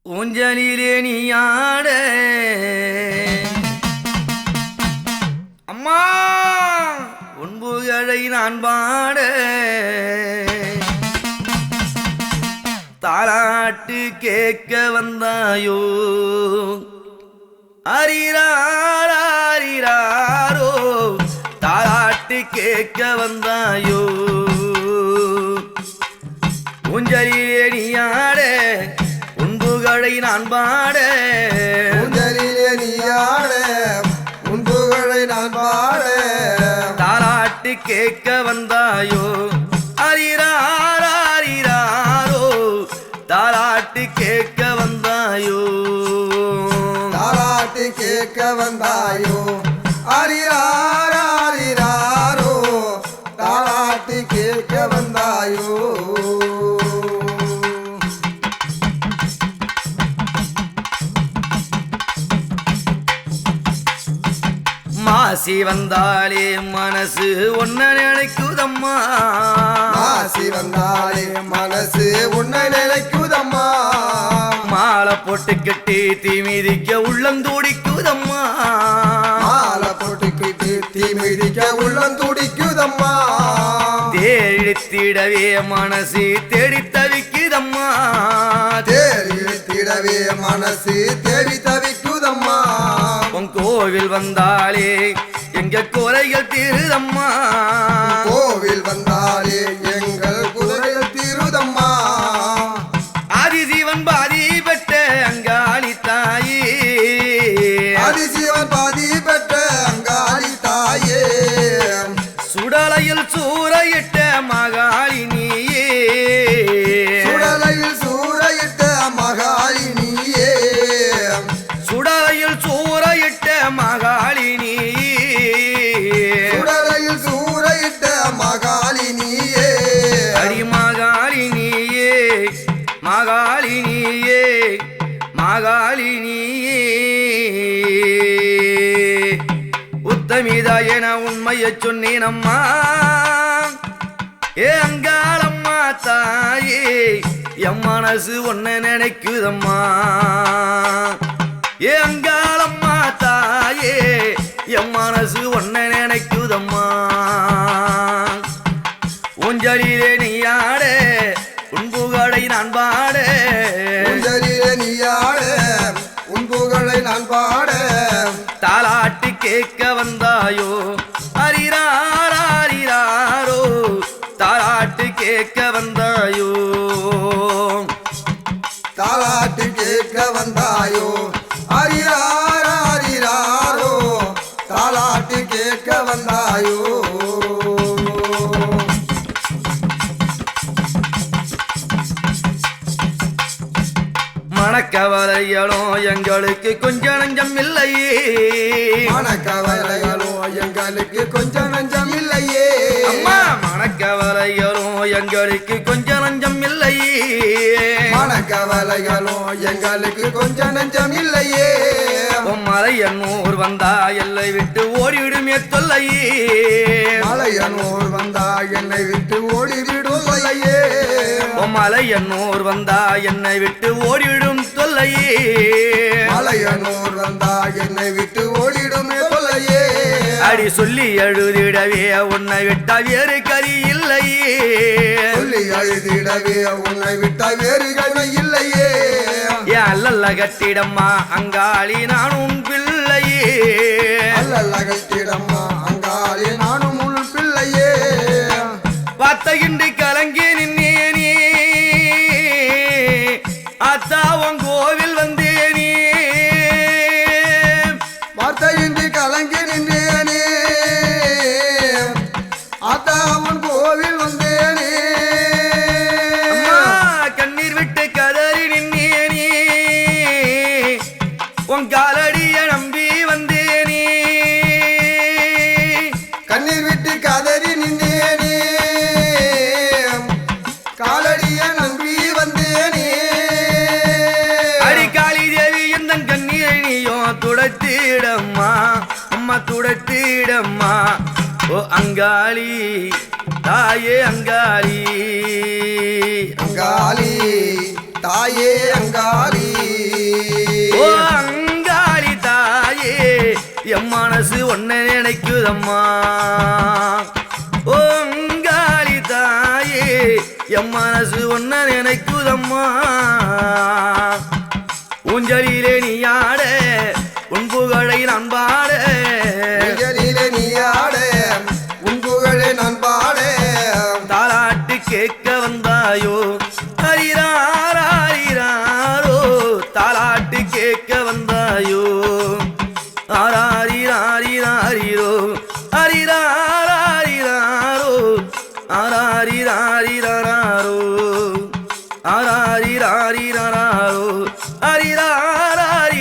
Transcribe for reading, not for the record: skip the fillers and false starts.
ஊஞ்சலிலே நீயாட அம்மா உன்புகளை நான் பாட தாலாட்டு கேட்க வந்தாயோ அரிராரோ தாலாட்டு கேட்க வந்தாயோ ஊஞ்சலிலே நீயாட உன்புகளை நான் பாட ஊஞ்சலிலே நீயாட உன்புகளை நான் பாட தாலாட்டு கேட்க வந்தாயோ அரிராரோ தாலாட்டு கேட்க வந்தாயோ தாலாட்டு கேட்க வந்தாயோ அரிராரோ தாலாட்டு கேட்க வந்தாயோ மாசி வந்தாலே மனசு ஒன்ன நினைக்குதம்மா மாசி வந்தாலே மனசு உன்னை நினைக்குதம்மா மாலை போட்டு கட்டி தீ மிதிக்க உள்ளம் துடிக்குதம்மா மாலை போட்டுக்கிட்டு தீ மிதிக்க உள்ளம் துடிக்குதம்மா தேடித்திடவே மனசு தேடி தவிக்குதம்மா தேடித்திடவே மனசு தேடி தவிக்குதம்மா உன் கோவில் வந்தாலே எங்க குறைகள் தீருதம்மா கோவில் வந்தாலே எங்கள் குதிரைகள் தீருதம்மா ஆதிசிவன் பாதி பெற்ற அங்காளி தாயே ஆதிசிவன் பாதி பெற்ற அங்காளி தாயே சுடலையில் சூறையிட்ட மகாளினியே சுடலையில் சூறையிட்ட மகாளினியே சுடலையில் சூறையிட்ட மகாளினியே சுடலையில் சூறையிட்ட மகாளினியே அடி மகாளினியே மகாளினியே மகாளினியே உத்தமிதா என உண்மையை சொன்னேனம்மா ஏ அங்காளம்மா தாயே என் மனசு ஒன்ன நினைக்குதம்மா ஏ அங்காளம்மா தாயே என் மனசு ஒன்ன நினைக்குதம்மா ஊஞ்சலிலே நீயாட உன்புகளை நான் பாட ஊஞ்சலிலே நீயாட உன்புகளை நான் பாட தாலாட்டு கேட்க வந்தாயோ அரிராரோ தாலாட்டு கேட்க வந்தாயோ தாலாட்டு கேட்க வந்தாயோ அரிராரோ தாலாட்டு கேட்க வந்தாயோ மணக்கவலைகளும் எங்களுக்கு கொஞ்சம் நஞ்சம் இல்லையே மனக்கவலைகளோ எங்களுக்கு கொஞ்சம் நஞ்சம் இல்லையே அம்மா மணக்கவலைகளும் எங்களுக்கு கொஞ்சம் நஞ்சம் இல்லையே மனக்கவலைகளோ எங்களுக்கு கொஞ்சம் நஞ்சம் இல்லையே மலையன்னூர் வந்தா எல்லை விட்டு ஓடிவிடுமே தொல்லையே மலையனூர் வந்தா என்னை விட்டு ஓடிவிடுவதையே மலையன்னூர் வந்தா என்னை விட்டு ஓடிவிடும் தொல்லையே மலையனூர் வந்தா என்னை விட்டு ஓடிடுமே தொல்லையே அடி சொல்லி எழுதிடவே உன்னை விட்டா வேறு கறி இல்லையே சொல்லி அழுதிடவே உன்னை விட்ட வேறு கண்ணை இல்லையே ஏன் அல்லல்ல கட்டிடம்மா அங்காளி நானும் பிள்ளையே அல்லல்ல கட்டிடம்மா அங்காளி நானும் உள் பிள்ளையே பார்த்த கலங்கி நின்னேனே அத்தாவன் கோவில் வந்தேனே வார்த்தையின்றி கலங்கி நின்றேனே ஆத்தாவன் கோவில் வந்தேனே அம்மா, கண்ணீர் விட்டு கதறி நின்னேனே உன் காலடிய நம்பி வந்தேனே கண்ணீர் விட்டு கதறி நின்றேனே காலடிய நம்பி வந்தேனே அடிக்காளி தேவி எந்த கண்ணீரை நீயும் துடைத்திடம்மா அம்மா துடைத்திடம்மா ஓ அங்காளி தாயே அங்காளி அங்காளி தாயே அங்காளி மனசு ஒன்ன நினைக்குதம்மா ஓங்காளி தாயே என் மனசு ஒன்ன நினைக்குதம்மா ஊஞ்சலிலே நீ ஆட உன் புகழை நான் பாட ஊஞ்சலிலே நீ ஆட உன் புகழை நான் பாட தாலாட்டு கேட்க வந்தாயோ ஹரிராரோ தாலாட்டு கேட்க வந்தாயோ ஆராரிராரிராரிரோ ஹரிராரிராரோ ஆராரிராரிராரோ ஆராரிராரிராரோ ஹரிராரி